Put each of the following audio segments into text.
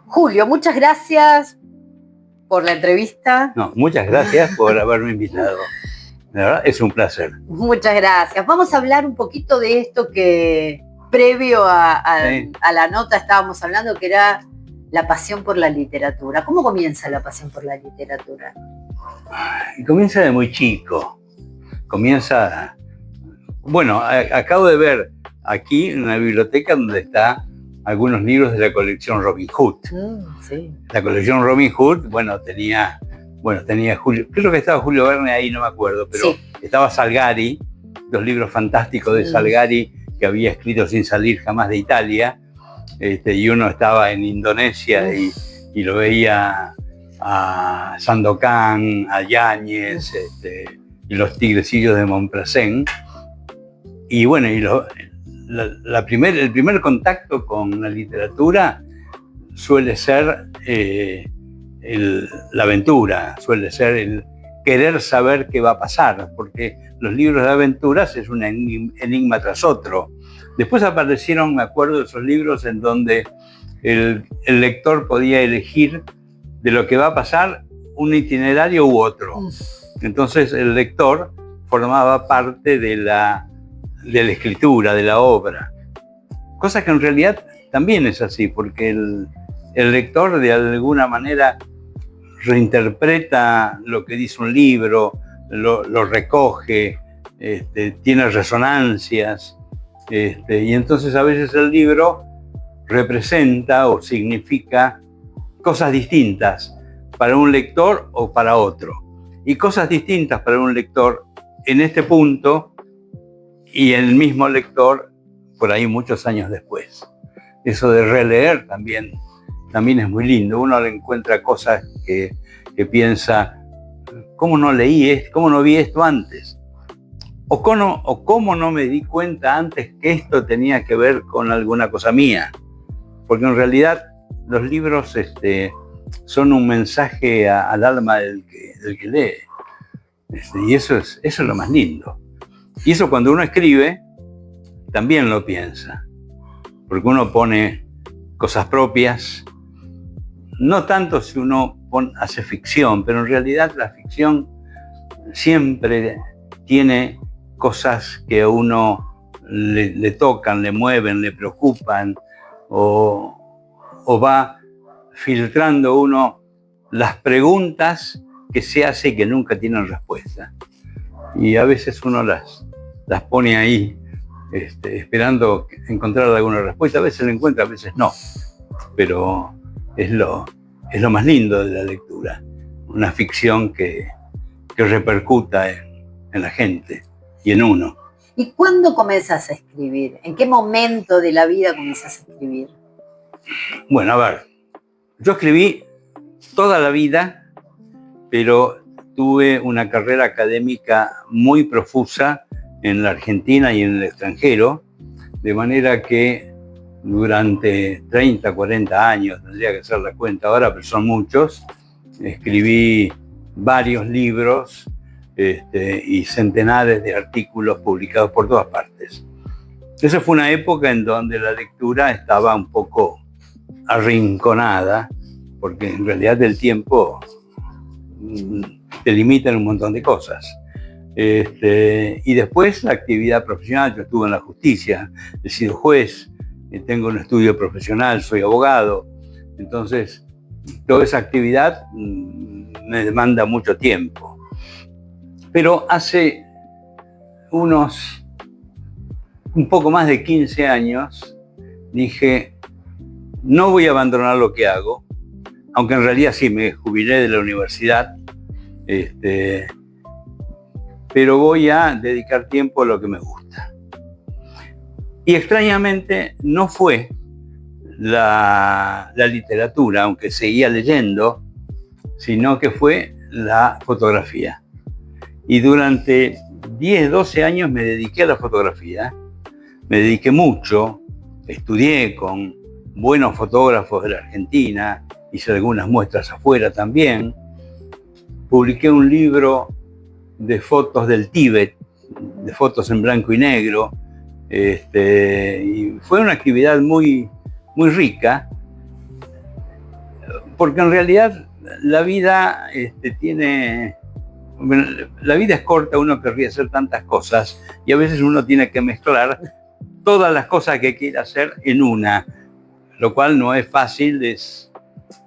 Julio, muchas gracias por la entrevista. No, muchas gracias por haberme invitado. La verdad, es un placer. Muchas gracias. Vamos a hablar un poquito de esto que previo a la nota estábamos hablando, que era la pasión por la literatura. ¿Cómo comienza la pasión por la literatura? Comienza de muy chico. Comienza... Bueno, acabo de ver aquí en una biblioteca donde está algunos libros de la colección Robin Hood. Sí. La colección Robin Hood, tenía Julio, creo que estaba Julio Verne ahí, no me acuerdo, pero sí. Estaba Salgari, los libros fantásticos de Salgari que había escrito sin salir jamás de Italia, y uno estaba en Indonesia y lo veía a Sandokan, a Yáñez, y los tigrecillos de Montplaisant. Y bueno, el primer contacto con la literatura suele ser la aventura, suele ser el querer saber qué va a pasar, porque los libros de aventuras es un enigma tras otro. Después aparecieron, me acuerdo, esos libros en donde el lector podía elegir de lo que va a pasar un itinerario u otro. Entonces el lector formaba parte de la escritura, de la obra. Cosa que en realidad también es así, porque el lector de alguna manera reinterpreta lo que dice un libro, lo recoge, tiene resonancias, y entonces a veces el libro representa o significa cosas distintas para un lector o para otro, y cosas distintas para un lector en este punto y el mismo lector por ahí muchos años después. Eso de releer también es muy lindo. Uno le encuentra cosas que piensa, ¿cómo no leí esto? ¿Cómo no vi esto antes? O cómo no me di cuenta antes que esto tenía que ver con alguna cosa mía. Porque en realidad los libros son un mensaje al alma del que lee. Y eso es lo más lindo. Y eso cuando uno escribe, también lo piensa. Porque uno pone cosas propias, no tanto si uno hace ficción, pero en realidad la ficción siempre tiene cosas que a uno le tocan, le mueven, le preocupan, o va filtrando uno las preguntas que se hace y que nunca tienen respuesta. Y a veces uno las pone ahí, esperando encontrar alguna respuesta. A veces la encuentra, a veces no. Pero es lo más lindo de la lectura. Una ficción que repercuta en la gente y en uno. ¿Y cuándo comenzás a escribir? ¿En qué momento de la vida comenzás a escribir? Bueno, a ver, yo escribí toda la vida, pero tuve una carrera académica muy profusa en la Argentina y en el extranjero, de manera que durante 30, 40 años, tendría que hacer la cuenta ahora, pero son muchos, escribí varios libros y centenares de artículos publicados por todas partes. Esa fue una época en donde la lectura estaba un poco arrinconada, porque en realidad el tiempo te limita en un montón de cosas. Y después la actividad profesional. Yo estuve en la justicia, he sido juez, tengo un estudio profesional, soy abogado. Entonces, toda esa actividad me demanda mucho tiempo. Pero hace un poco más de 15 años, dije, no voy a abandonar lo que hago, aunque en realidad sí, me jubilé de la universidad, pero voy a dedicar tiempo a lo que me gusta. Y extrañamente no fue la literatura, aunque seguía leyendo, sino que fue la fotografía. Y durante 10, 12 años me dediqué a la fotografía, me dediqué mucho, estudié con buenos fotógrafos de la Argentina, hice algunas muestras afuera también, publiqué un libro de fotos del Tíbet, de fotos en blanco y negro, y fue una actividad muy, muy rica, porque en realidad la vida la vida es corta, uno querría hacer tantas cosas y a veces uno tiene que mezclar todas las cosas que quiere hacer en una, lo cual no es fácil, es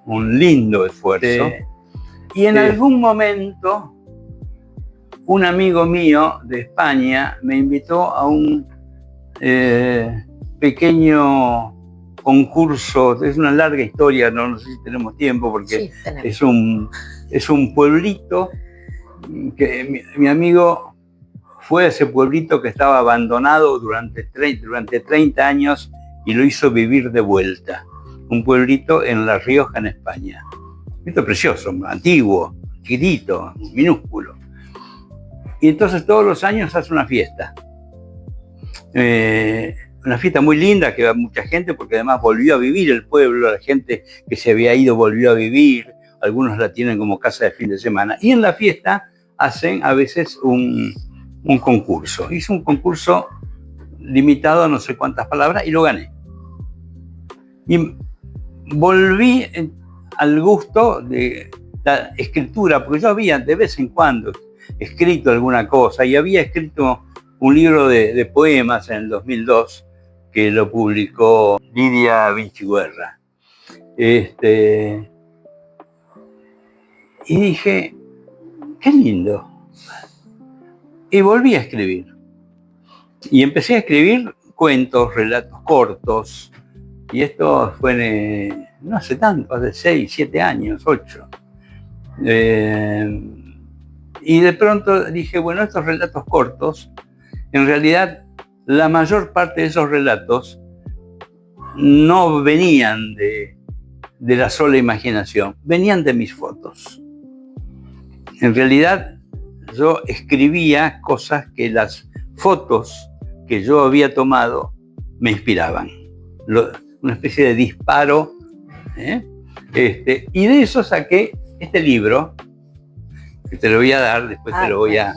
un lindo esfuerzo. Y en algún momento un amigo mío de España me invitó a un pequeño concurso, es una larga historia, no sé si tenemos tiempo porque sí, es un pueblito que mi amigo fue a ese pueblito que estaba abandonado durante 30 años y lo hizo vivir de vuelta. Un pueblito en La Rioja, en España. Esto precioso, antiguo, chiquitito, minúsculo. Y entonces todos los años hace una fiesta. Una fiesta muy linda que va mucha gente porque además volvió a vivir el pueblo, la gente que se había ido volvió a vivir, algunos la tienen como casa de fin de semana. Y en la fiesta hacen a veces un concurso. Hice un concurso limitado a no sé cuántas palabras y lo gané. Y volví al gusto de la escritura, porque yo había de vez en cuando escrito alguna cosa y había escrito un libro de poemas en el 2002 que lo publicó Lidia Vinciguerra. Y dije, qué lindo. Y volví a escribir. Y empecé a escribir cuentos, relatos cortos. Y esto fue no hace tanto, hace 6, 7 años, 8. Y de pronto dije, bueno, estos relatos cortos, en realidad la mayor parte de esos relatos no venían de la sola imaginación, venían de mis fotos. En realidad yo escribía cosas que las fotos que yo había tomado me inspiraban. Una especie de disparo. Y de eso saqué este libro, que te lo voy a dar, después te lo voy a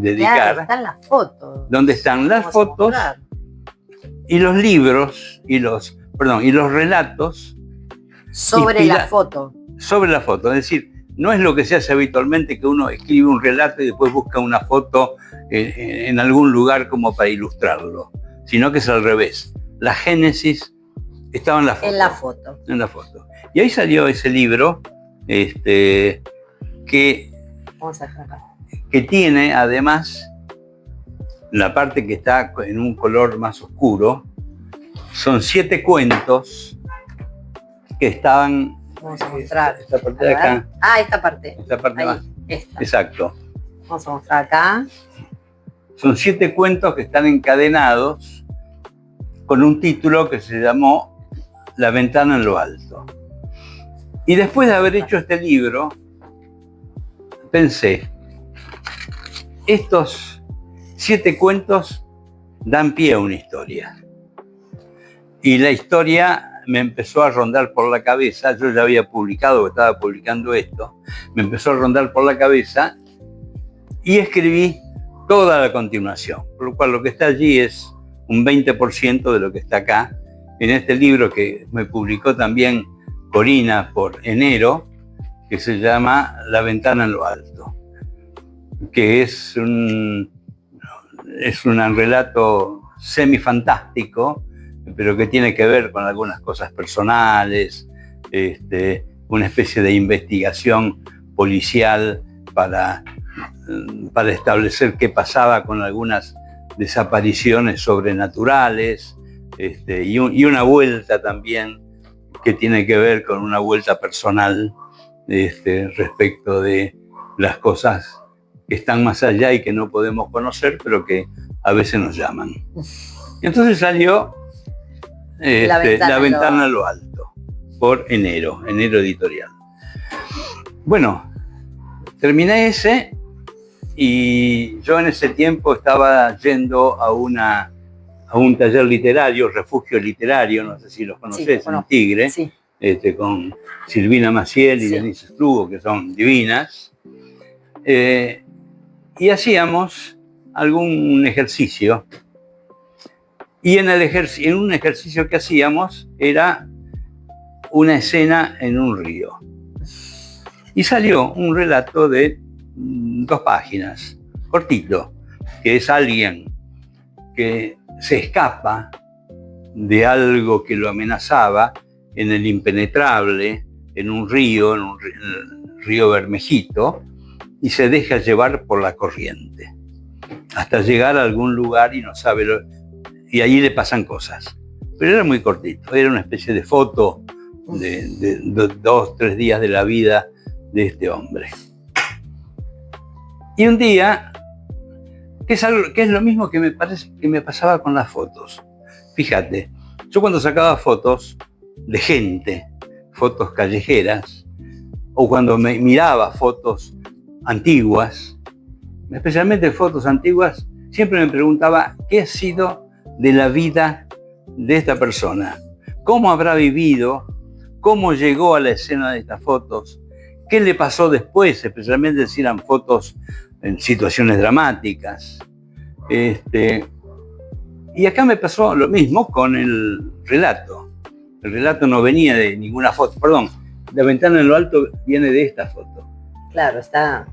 dedicar. Claro, están las fotos. Donde están las fotos y los libros y los relatos sobre la foto. Sobre la foto, es decir, no es lo que se hace habitualmente que uno escribe un relato y después busca una foto en algún lugar como para ilustrarlo, sino que es al revés. La génesis estaba en la foto. En la foto. Y ahí salió ese libro que tiene además la parte que está en un color más oscuro. Son 7 cuentos que estaban... Vamos a mostrar. Esta parte de acá. Esta parte. Esta parte ahí, más. Esta. Exacto. Vamos a mostrar acá. Son 7 cuentos que están encadenados con un título que se llamó La ventana en lo alto. Y después de haber hecho este libro, pensé, estos 7 cuentos dan pie a una historia. Y la historia me empezó a rondar por la cabeza. Yo ya había publicado, estaba publicando esto, me empezó a rondar por la cabeza y escribí toda la continuación, por lo cual lo que está allí es un 20% de lo que está acá, en este libro que me publicó también Corina por enero, que se llama La ventana en lo alto, que es un relato semifantástico, pero que tiene que ver con algunas cosas personales, una especie de investigación policial para establecer qué pasaba con algunas desapariciones sobrenaturales, y una vuelta también que tiene que ver con una vuelta personal respecto de las cosas que están más allá y que no podemos conocer, pero que a veces nos llaman. Entonces salió La ventana a lo alto, por enero editorial. Bueno, terminé ese y yo en ese tiempo estaba yendo a un taller literario, Refugio Literario, no sé si los conocés, en Tigre, sí. Con Silvina Maciel y Denise Strugo, que son divinas. Y hacíamos algún ejercicio Y en un ejercicio que hacíamos era una escena en un río. Y salió un relato de 2 páginas, cortito, que es alguien que se escapa de algo que lo amenazaba en el impenetrable, en un río, en el río Bermejito, y se deja llevar por la corriente, hasta llegar a algún lugar y no sabe, y allí le pasan cosas. Pero era muy cortito, era una especie de foto de 2, 3 días de la vida de este hombre. Y un día, que es lo mismo que me pasaba con las fotos. Fíjate, yo cuando sacaba fotos de gente, fotos callejeras, o cuando me miraba fotos antiguas, especialmente fotos antiguas, siempre me preguntaba qué ha sido de la vida de esta persona, cómo habrá vivido, cómo llegó a la escena de estas fotos, qué le pasó después, especialmente si eran fotos en situaciones dramáticas. Y acá me pasó lo mismo con el relato. El relato no venía de ninguna foto, perdón, La ventana en lo alto viene de esta foto. Claro, está.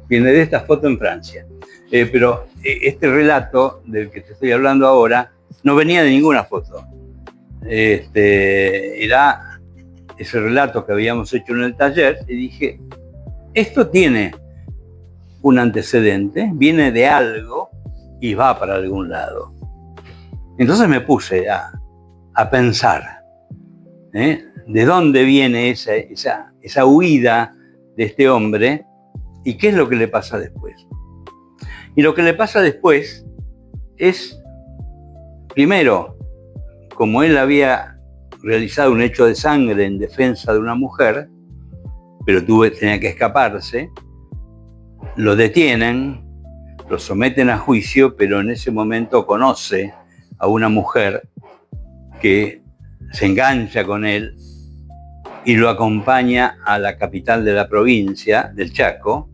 Viene de esta foto en Francia. Pero este relato del que te estoy hablando ahora no venía de ninguna foto. Era ese relato que habíamos hecho en el taller y dije, esto tiene un antecedente, viene de algo y va para algún lado. Entonces me puse a pensar, de dónde viene esa huida de este hombre y qué es lo que le pasa después. Y lo que le pasa después es, primero, como él había realizado un hecho de sangre en defensa de una mujer, pero tenía que escaparse, lo detienen, lo someten a juicio, pero en ese momento conoce a una mujer que se engancha con él y lo acompaña a la capital de la provincia, del Chaco,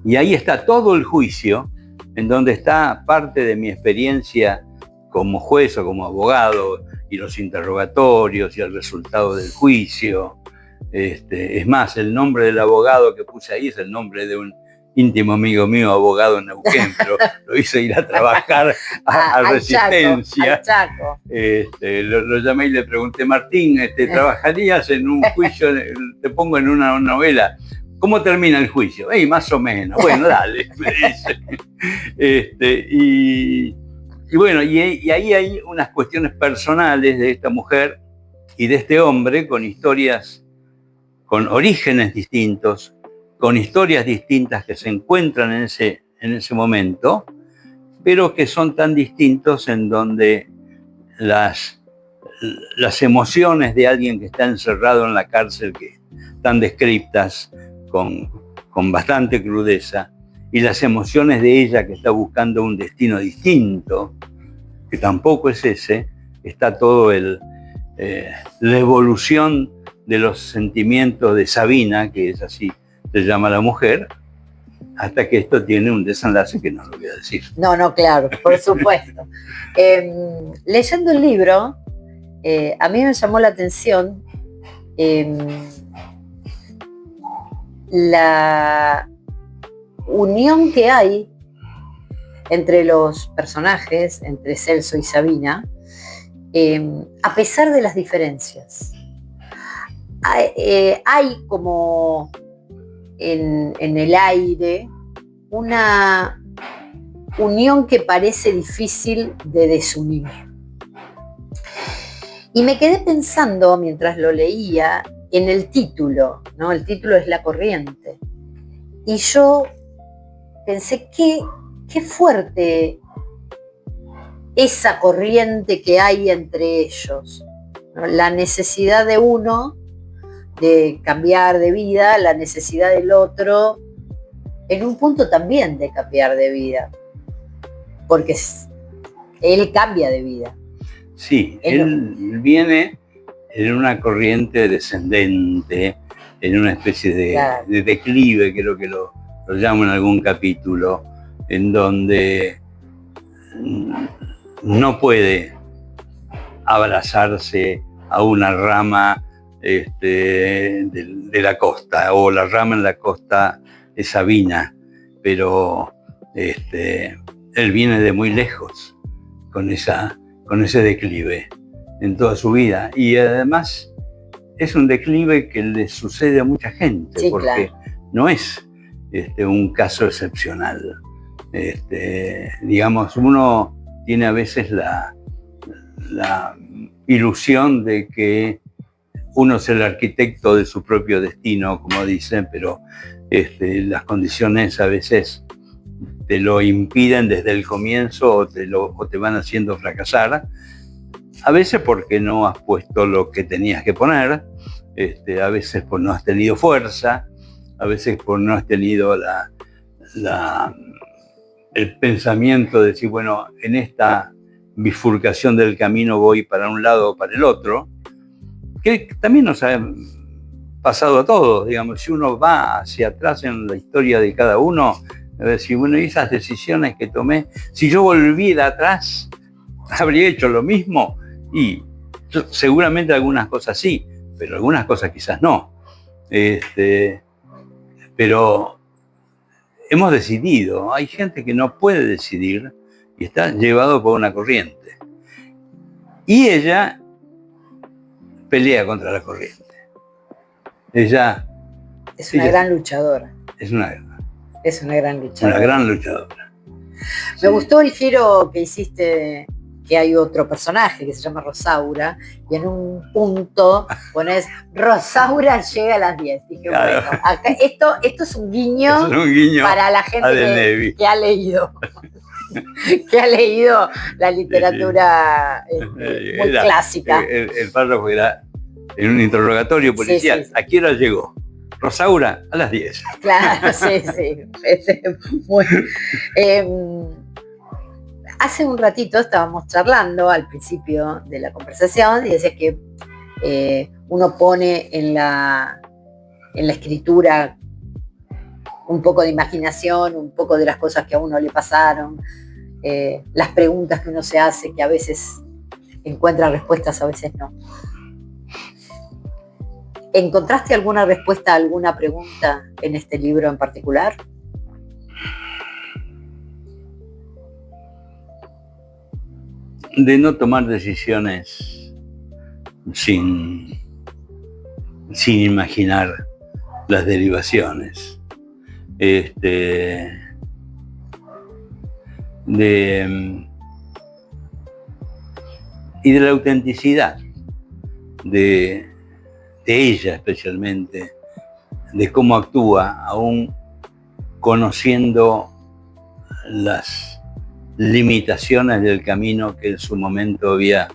y ahí está todo el juicio, en donde está parte de mi experiencia como juez o como abogado, y los interrogatorios y el resultado del juicio. Es más, el nombre del abogado que puse ahí es el nombre de un íntimo amigo mío, abogado en Neuquén, pero lo hice ir a trabajar a Resistencia. Al Chaco. Lo llamé y le pregunté, Martín, ¿trabajarías en un juicio? Te pongo en una novela. ¿Cómo termina el juicio? Más o menos. Bueno, dale, me dice. Y bueno, y ahí hay unas cuestiones personales de esta mujer y de este hombre con historias, con orígenes distintos, con historias distintas que se encuentran en ese momento, pero que son tan distintos en donde las emociones de alguien que está encerrado en la cárcel, que están descritas con bastante crudeza, y las emociones de ella que está buscando un destino distinto, que tampoco es ese, está todo la evolución de los sentimientos de Sabina, que es así se llama la mujer, hasta que esto tiene un desenlace que no lo voy a decir. No, claro, por supuesto. Leyendo el libro, a mí me llamó la atención la unión que hay entre los personajes, entre Celso y Sabina, a pesar de las diferencias. Hay como en el aire una unión que parece difícil de desunir. Y me quedé pensando mientras lo leía en el título, ¿no? El título es La corriente. Y yo pensé, qué fuerte esa corriente que hay entre ellos, ¿no? La necesidad de uno de cambiar de vida, la necesidad del otro, en un punto también de cambiar de vida, porque él cambia de vida. Sí, él viene en una corriente descendente, en una especie de declive, creo que lo llamo en algún capítulo, en donde no puede abrazarse a una rama de la costa, o la rama en la costa es Sabina, pero él viene de muy lejos con ese declive en toda su vida, y además es un declive que le sucede a mucha gente, sí, porque claro, no es un caso excepcional. Digamos, uno tiene a veces la ilusión de que uno es el arquitecto de su propio destino, como dicen, pero las condiciones a veces te lo impiden desde el comienzo, o te van haciendo fracasar, a veces porque no has puesto lo que tenías que poner, a veces por no has tenido fuerza, a veces por no has tenido el pensamiento de decir, bueno, en esta bifurcación del camino voy para un lado o para el otro, que también nos ha pasado a todos. Digamos, si uno va hacia atrás en la historia de cada uno, a decir, bueno, y esas decisiones que tomé, si yo volviera atrás, habría hecho lo mismo, y seguramente algunas cosas sí, pero algunas cosas quizás no. Pero hemos decidido. Hay gente que no puede decidir y está llevado por una corriente. Y ella pelea contra la corriente. Ella es una gran luchadora. Es una gran luchadora. Una gran luchadora. Me gustó el giro que hiciste, que hay otro personaje que se llama Rosaura, y en un punto pones Rosaura llega a las 10. Dije, claro. Bueno, acá, esto es un guiño para la gente que ha leído. que ha leído la literatura muy clásica. El párrafo era en un interrogatorio policial. Sí. ¿A qué hora llegó? Rosaura, a las 10. Claro, sí. Hace un ratito estábamos charlando al principio de la conversación y decía que uno pone en la escritura un poco de imaginación, un poco de las cosas que a uno le pasaron, las preguntas que uno se hace, que a veces encuentra respuestas, a veces no. ¿Encontraste alguna respuesta a alguna pregunta en este libro en particular? De no tomar decisiones sin imaginar las derivaciones. Y de la autenticidad de ella, especialmente, de cómo actúa, aún conociendo las limitaciones del camino que en su momento había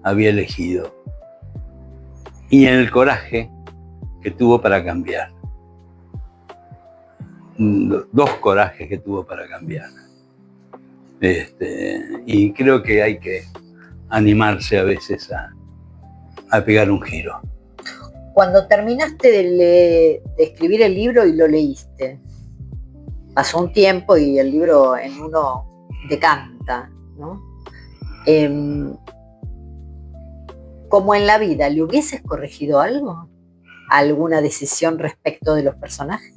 elegido, y en el coraje que tuvo para cambiar. Dos corajes que tuvo para cambiar. Y creo que hay que animarse a veces a pegar un giro. Cuando terminaste de escribir el libro y lo leíste, pasó un tiempo y el libro en uno decanta, ¿no? Como en la vida, ¿le hubieses corregido algo? ¿Alguna decisión respecto de los personajes?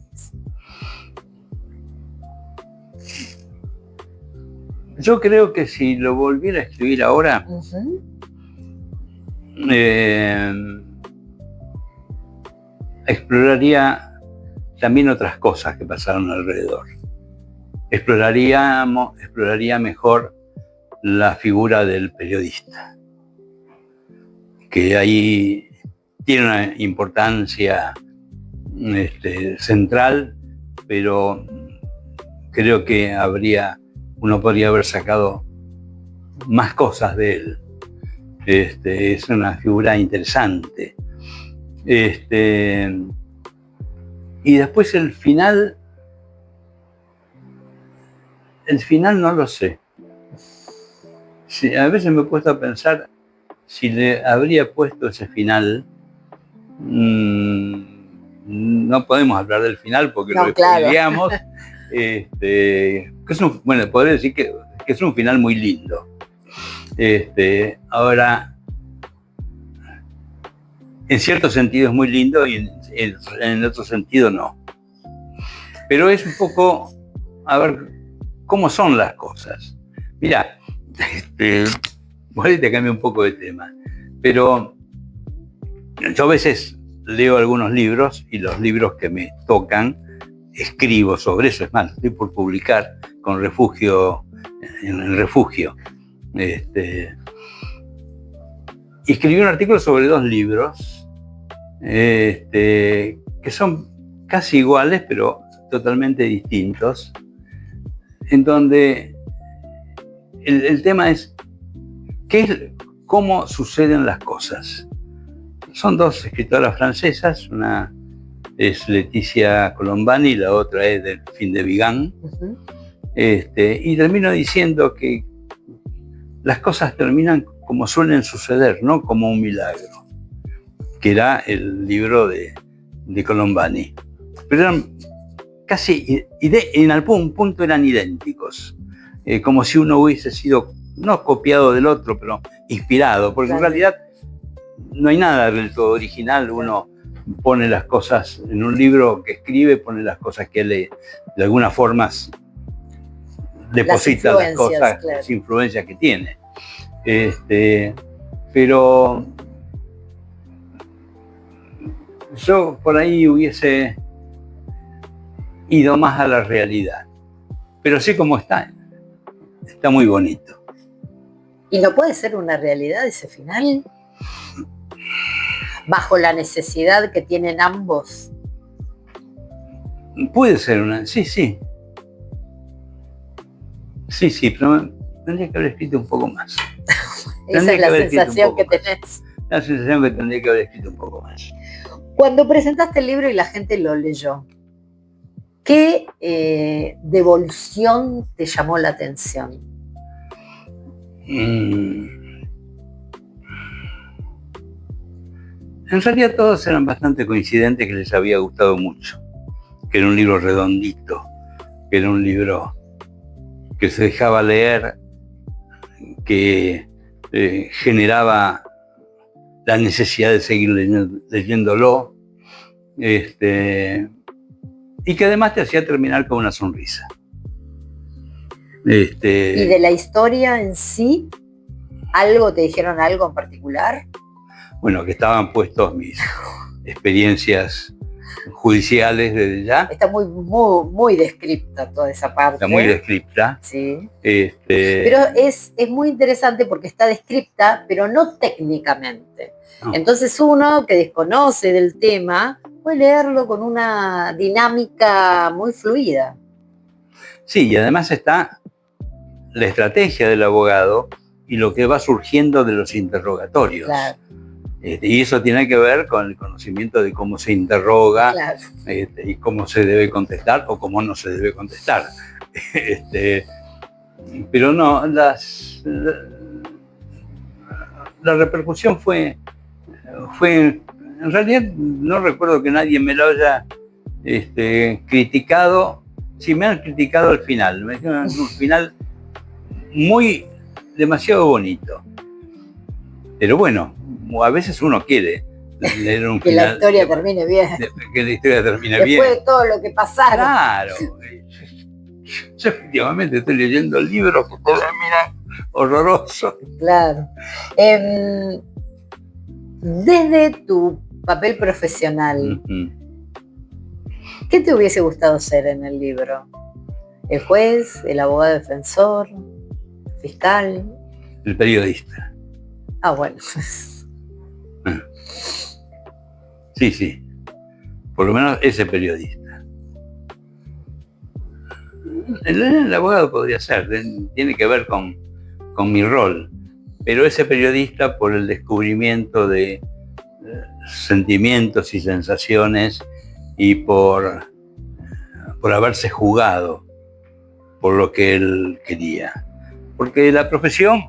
Yo creo que si lo volviera a escribir ahora, exploraría también otras cosas que pasaron alrededor. Exploraría mejor la figura del periodista, que ahí tiene una importancia central, pero creo que uno podría haber sacado más cosas de él. Es una figura interesante. Y después el final no lo sé. Sí, a veces me he puesto a pensar si le habría puesto ese final. No podemos hablar del final porque lo spoileamos. Claro. Podría decir que es un final muy lindo, Ahora, en cierto sentido es muy lindo y en otro sentido no. Pero es un poco, a ver, cómo son las cosas. Mira, por ahí te cambio un poco de tema, pero yo a veces leo algunos libros y los libros que me tocan, escribo sobre eso. Es más, estoy por publicar con Refugio, en Refugio. Y escribí un artículo sobre 2 libros que son casi iguales, pero totalmente distintos, en donde el tema es cómo suceden las cosas. Son 2 escritoras francesas, una es Leticia Colombani y la otra es Delphine de Vigan. Uh-huh. Y termino diciendo que las cosas terminan como suelen suceder, no como un milagro, que era el libro de Colombani. Pero eran casi, en algún punto eran idénticos, como si uno hubiese sido, no copiado del otro, pero inspirado, porque claro, en realidad no hay nada del todo original. Uno pone las cosas en un libro que escribe, pone las cosas que lee, de alguna forma deposita las cosas, claro, las influencias que tiene. Pero yo por ahí hubiese ido más a la realidad, pero sí como está muy bonito. ¿Y no puede ser una realidad ese final? Bajo la necesidad que tienen ambos. Puede ser una, sí, pero tendría que haber escrito un poco más. Esa es la sensación que tenés. La sensación que tendría que haber escrito un poco más. Cuando presentaste el libro y la gente lo leyó, ¿qué devolución te llamó la atención? En realidad todos eran bastante coincidentes, que les había gustado mucho, que era un libro redondito, que era un libro que se dejaba leer, que generaba la necesidad de seguir leyéndolo, y que además te hacía terminar con una sonrisa. ¿Y de la historia en sí? ¿Te dijeron algo en particular? Bueno, que estaban puestos mis experiencias judiciales desde ya. Está muy descripta toda esa parte. Está muy descripta. Sí. Pero es muy interesante porque está descripta, pero no técnicamente. No. Entonces uno que desconoce del tema puede leerlo con una dinámica muy fluida. Sí, y además está la estrategia del abogado y lo que va surgiendo de los interrogatorios. Claro. Y eso tiene que ver con el conocimiento de cómo se interroga, claro, y cómo se debe contestar o cómo no se debe contestar. Pero no, la repercusión fue, en realidad no recuerdo que nadie me lo haya criticado. Sí, me han criticado al final, me dijeron un final demasiado bonito. Pero bueno, a veces uno quiere leer un que final, la historia termine bien. Que la historia termine después bien. Después de todo lo que pasaron. Claro. Yo efectivamente estoy leyendo el libro que termina horroroso. Claro. Desde tu papel profesional, ¿qué te hubiese gustado ser en el libro? ¿El juez, el abogado defensor, fiscal? El periodista. Ah, bueno. Sí. Por lo menos ese periodista. El abogado podría ser, tiene que ver con mi rol, pero ese periodista, por el descubrimiento de sentimientos y sensaciones y por haberse jugado por lo que él quería. Porque la profesión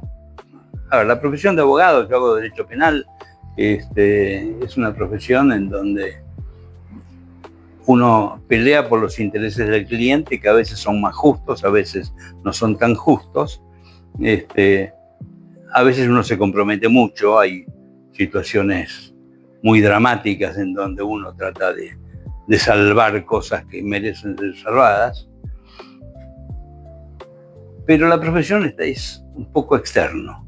de abogado, yo hago derecho penal, es una profesión en donde uno pelea por los intereses del cliente, que a veces son más justos, a veces no son tan justos, A veces uno se compromete mucho, hay situaciones muy dramáticas en donde uno trata de salvar cosas que merecen ser salvadas, pero la profesión es un poco externo.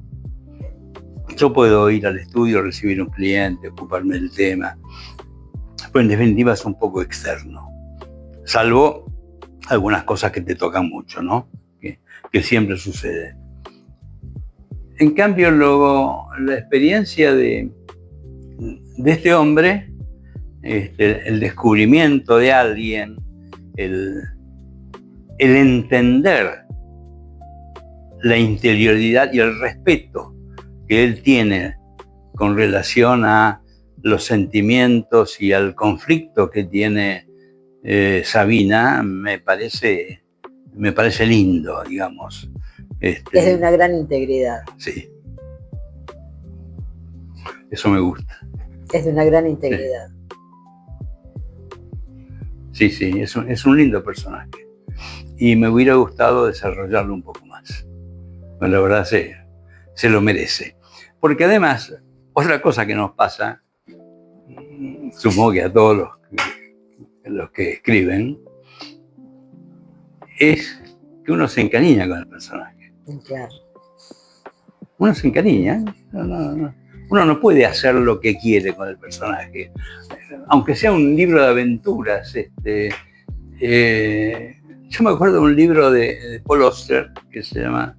Yo puedo ir al estudio, recibir un cliente, ocuparme del tema, pero en definitiva es un poco externo, salvo algunas cosas que te tocan mucho, ¿no? Que siempre sucede. En cambio, la experiencia de este hombre, el descubrimiento de alguien, el entender la interioridad y el respeto que él tiene con relación a los sentimientos y al conflicto que tiene Sabina, me parece lindo, digamos. Es de una gran integridad. Sí. Eso me gusta. Es de una gran integridad. Sí, es un lindo personaje. Y me hubiera gustado desarrollarlo un poco más. Pero la verdad se lo merece. Porque además, otra cosa que nos pasa, supongo que a todos los que escriben, es que uno se encariña con el personaje. Claro. Uno se encariña. Uno no puede hacer lo que quiere con el personaje. Aunque sea un libro de aventuras. Yo me acuerdo de un libro de Paul Auster que se llama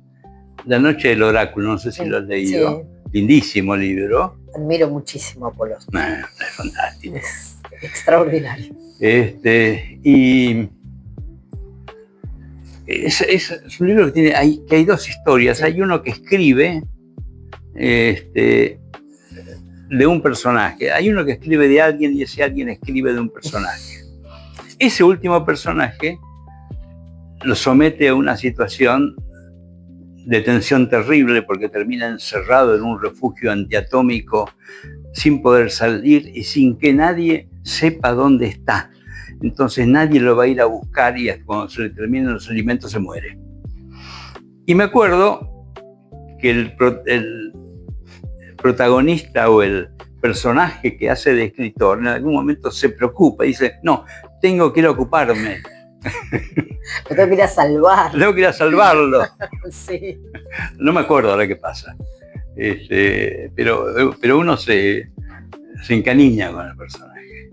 La noche del oráculo, no sé si lo has leído. Sí. Lindísimo libro. Admiro muchísimo a Paul Auster. Es fantástico. Es extraordinario. Y es un libro que hay dos historias. Sí. Hay uno que escribe de un personaje. Hay uno que escribe de alguien y ese alguien escribe de un personaje. Ese último personaje lo somete a una situación de tensión terrible porque termina encerrado en un refugio antiatómico sin poder salir y sin que nadie sepa dónde está. Entonces nadie lo va a ir a buscar y cuando se le terminan los alimentos se muere. Y me acuerdo que el protagonista o el personaje que hace de escritor en algún momento se preocupa y dice, no, tengo que ir a ocuparme. Me tengo que ir a salvar. Tengo que ir a salvarlo. Sí. No me acuerdo ahora qué pasa. Pero uno se encariña con el personaje.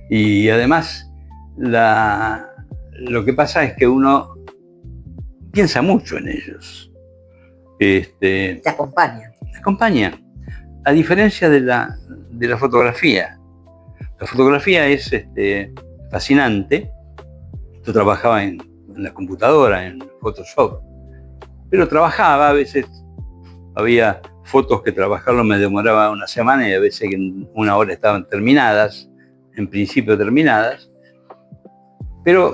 Y además, lo que pasa es que uno piensa mucho en ellos. Te acompañan. Te acompañan. A diferencia de la fotografía. La fotografía es fascinante. Yo trabajaba en la computadora, en Photoshop, pero trabajaba, a veces había fotos que trabajarlo me demoraba una semana y a veces que en una hora estaban terminadas, en principio terminadas, pero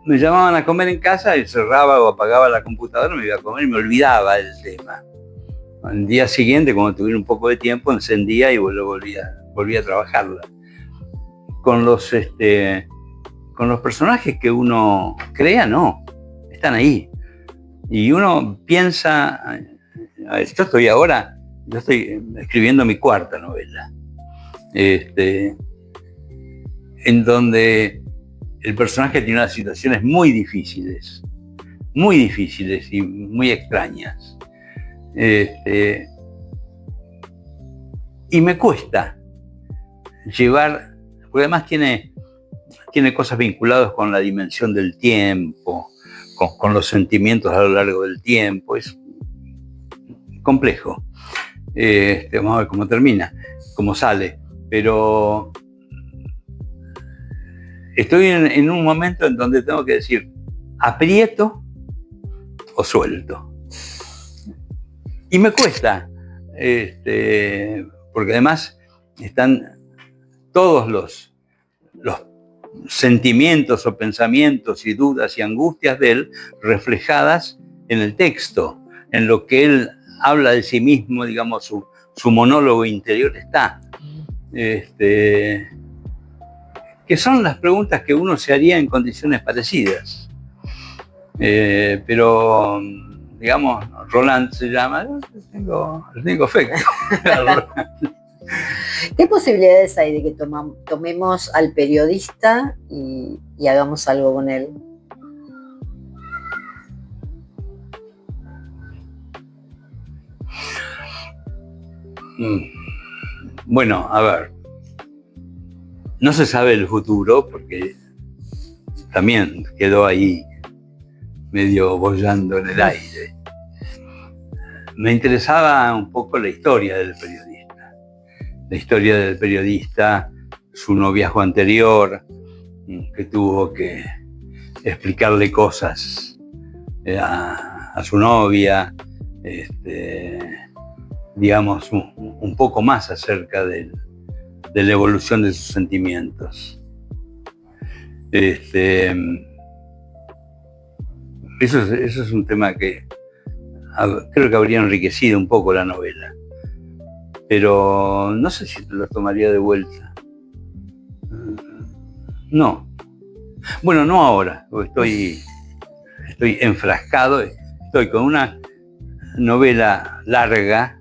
me llamaban a comer en casa y cerraba o apagaba la computadora, me iba a comer y me olvidaba del tema. Al día siguiente, cuando tuviera un poco de tiempo, encendía y volvía a trabajarla. Con los personajes que uno crea, no, están ahí. Y uno piensa, a ver, yo estoy escribiendo mi cuarta novela, en donde el personaje tiene unas situaciones muy difíciles y muy extrañas. Y me cuesta llevar, porque además tiene cosas vinculadas con la dimensión del tiempo, con los sentimientos a lo largo del tiempo. Es complejo. Vamos a ver cómo termina, cómo sale. Pero estoy en un momento en donde tengo que decir, aprieto o suelto. Y me cuesta, porque además están todos los sentimientos o pensamientos y dudas y angustias de él reflejadas en el texto, en lo que él habla de sí mismo, digamos, su monólogo interior está. Que son las preguntas que uno se haría en condiciones parecidas. Pero, digamos, Roland se llama, tengo afecto. ¿Qué posibilidades hay de que tomemos al periodista y hagamos algo con él? Bueno, a ver, no se sabe el futuro porque también quedó ahí medio boyando en el aire. Me interesaba un poco la historia del periodista, su noviazgo anterior, que tuvo que explicarle cosas a su novia, digamos, un poco más acerca de la evolución de sus sentimientos. Eso es un tema que creo que habría enriquecido un poco la novela, pero no sé si lo tomaría de vuelta. No. Bueno, no ahora, estoy enfrascado, estoy con una novela larga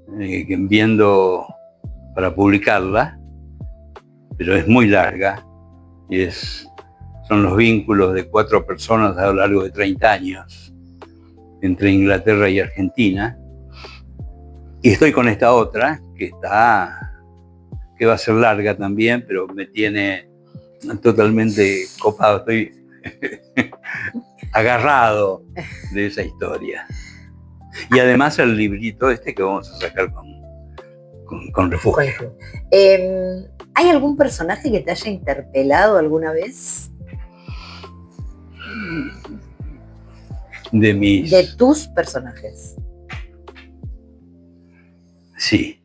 viendo para publicarla, pero es muy larga y son los vínculos de 4 personas a lo largo de 30 años entre Inglaterra y Argentina. Y estoy con esta otra que va a ser larga también, pero me tiene totalmente copado, estoy agarrado de esa historia. Y además el librito que vamos a sacar con Refugio. ¿Hay algún personaje que te haya interpelado alguna vez? De tus personajes. Sí.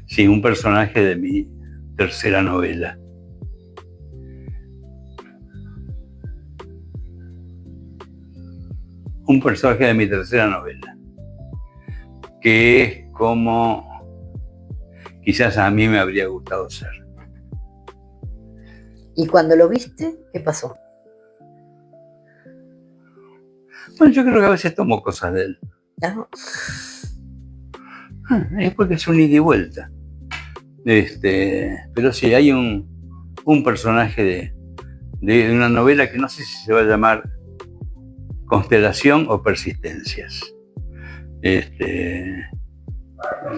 Sí, un personaje de mi tercera novela. Un personaje de mi tercera novela, que es como quizás a mí me habría gustado ser. ¿Y cuando lo viste, qué pasó? Bueno, yo creo que a veces tomo cosas de él. ¿No? Es porque es un ida y vuelta. Pero sí, hay un personaje de una novela que no sé si se va a llamar Constelación o Persistencias.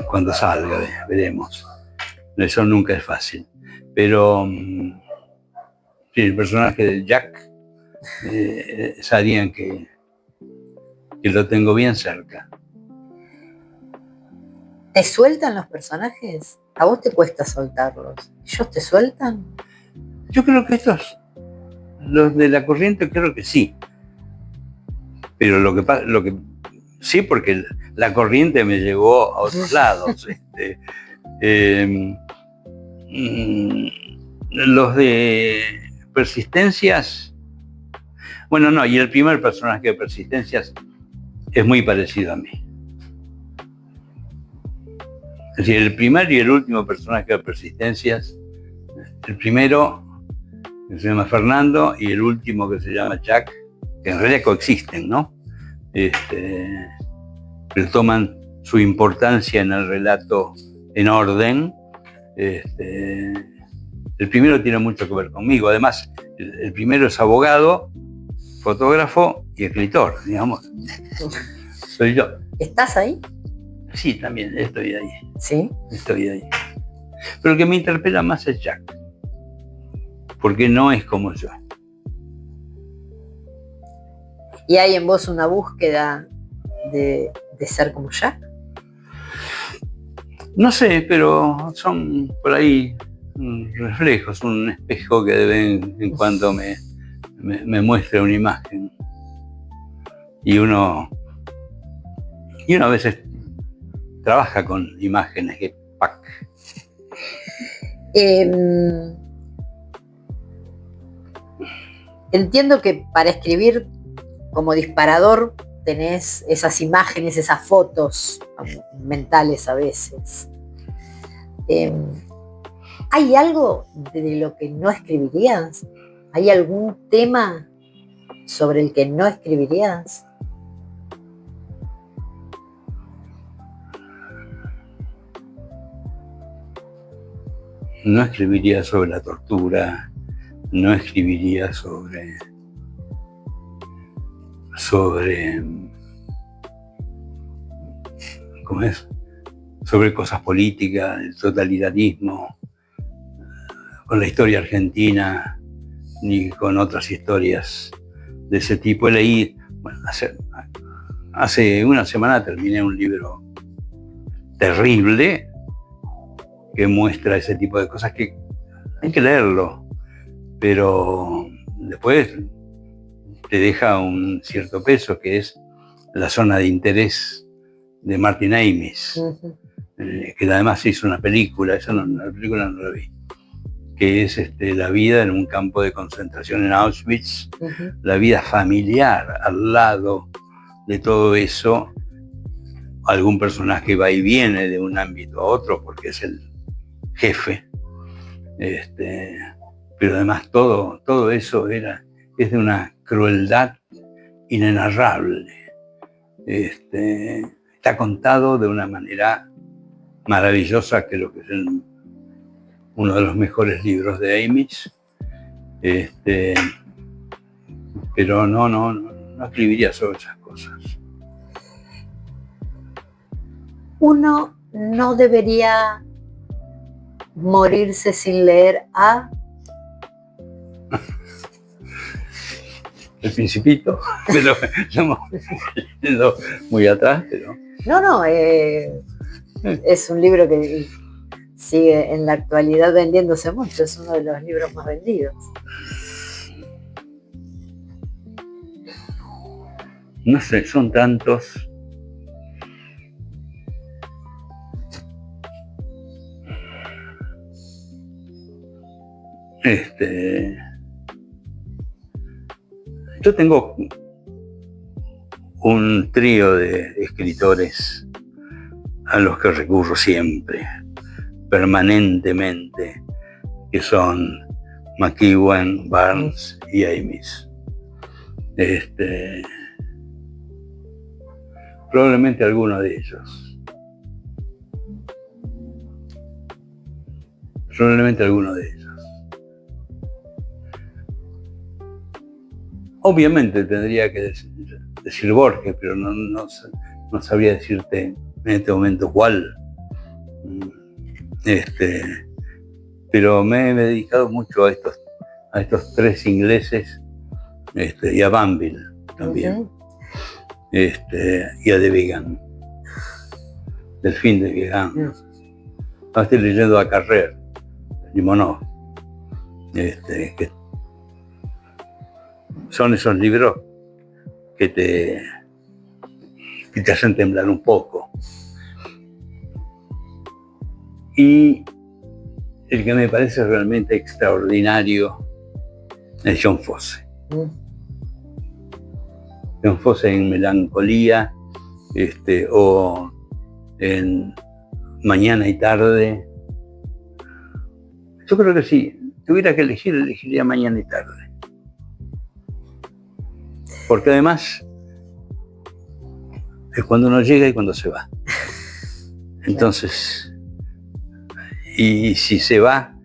Cuando salga, veremos. Eso nunca es fácil. Pero sí, el personaje de Jack, sabían que lo tengo bien cerca. ¿Te sueltan los personajes? ¿A vos te cuesta soltarlos? ¿Ellos te sueltan? Yo creo que los de La Corriente, creo que sí. Pero lo que sí, porque La Corriente me llevó a otros lados. Los de Persistencias, bueno, no, y el primer personaje de Persistencias es muy parecido a mí. Es decir, el primer y el último personaje de Persistencias, el primero que se llama Fernando y el último que se llama Jack, que en realidad coexisten, ¿no? Pero toman su importancia en el relato en orden. El primero tiene mucho que ver conmigo. Además, el primero es abogado, fotógrafo y escritor, digamos. Soy yo. ¿Estás ahí? Sí, también estoy ahí. ¿Sí? Estoy ahí. Pero el que me interpela más es Jack, porque no es como yo. ¿Y hay en vos una búsqueda de ser como Jack? No sé, pero son por ahí reflejos, un espejo que de vez en cuando me muestra una imagen. Y uno a veces trabaja con imágenes que ¡pac! Entiendo que para escribir como disparador tenés esas imágenes, esas fotos mentales a veces. ¿Hay algo de lo que no escribirías? ¿Hay algún tema sobre el que no escribirías? No escribiría sobre la tortura, no escribiría sobre ¿cómo es? Sobre cosas políticas, el totalitarismo, con la historia argentina, ni con otras historias de ese tipo. Leí, bueno, hace una semana terminé un libro terrible que muestra ese tipo de cosas que hay que leerlo, pero después te deja un cierto peso, que es La zona de interés de Martin Amis, que además hizo una película, la película no la vi, que es la vida en un campo de concentración en Auschwitz, la vida familiar al lado de todo eso, algún personaje va y viene de un ámbito a otro porque es el jefe, pero además todo eso es de una crueldad inenarrable. Está contado de una manera maravillosa, creo que es uno de los mejores libros de Amis, pero no escribiría sobre esas cosas. Uno no debería morirse sin leer a... El Principito, pero estamos yendo muy atrás, pero... No, es un libro que sigue en la actualidad vendiéndose mucho, es uno de los libros más vendidos. No sé, son tantos. Yo tengo un trío de escritores a los que recurro siempre, permanentemente, que son McEwan, Barnes y Amis. Probablemente alguno de ellos. Obviamente tendría que decir Borges, pero no sabría decirte en este momento cuál. Pero me he dedicado mucho a estos tres ingleses, y a Banville también, y a De Vigan, Delphine de Vigan. Ahora estoy leyendo a Carrer, Limonov, que son esos libros que te hacen temblar un poco. Y el que me parece realmente extraordinario es John Fosse. John Fosse en Melancolía, o en Mañana y Tarde. Yo creo que si tuviera que elegir, elegiría Mañana y Tarde. Porque además es cuando uno llega y cuando se va. Entonces, y si se va,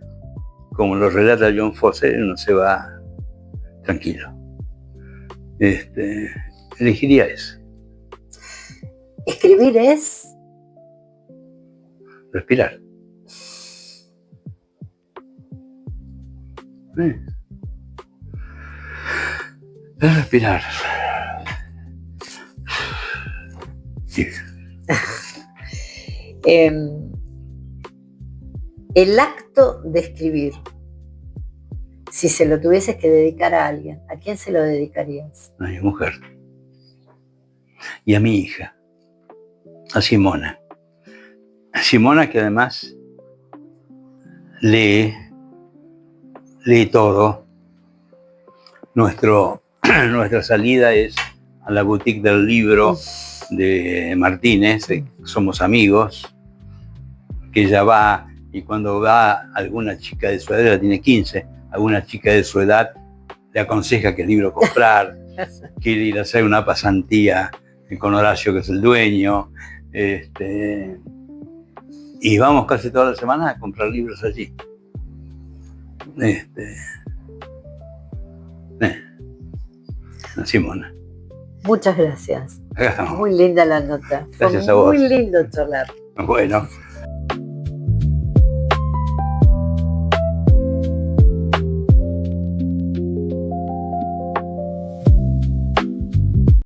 como lo relata John Fosse, uno se va tranquilo. Elegiría eso. Escribir es... respirar. Es respirar. Sí. El acto de escribir, si se lo tuvieses que dedicar a alguien, ¿a quién se lo dedicarías? A mi mujer. Y a mi hija. A Simona. Simona, que además lee todo. Nuestra salida es a la boutique del libro de Martínez, somos amigos, que ella va, y cuando va alguna chica de su edad, ella tiene 15, alguna chica de su edad le aconseja qué libro comprar, quiere ir a hacer una pasantía con Horacio, que es el dueño, y vamos casi todas las semanas a comprar libros allí. Simona. Muchas gracias. Acá estamos. Muy linda la nota. Gracias Fue a vos. muy lindo charlar. Bueno.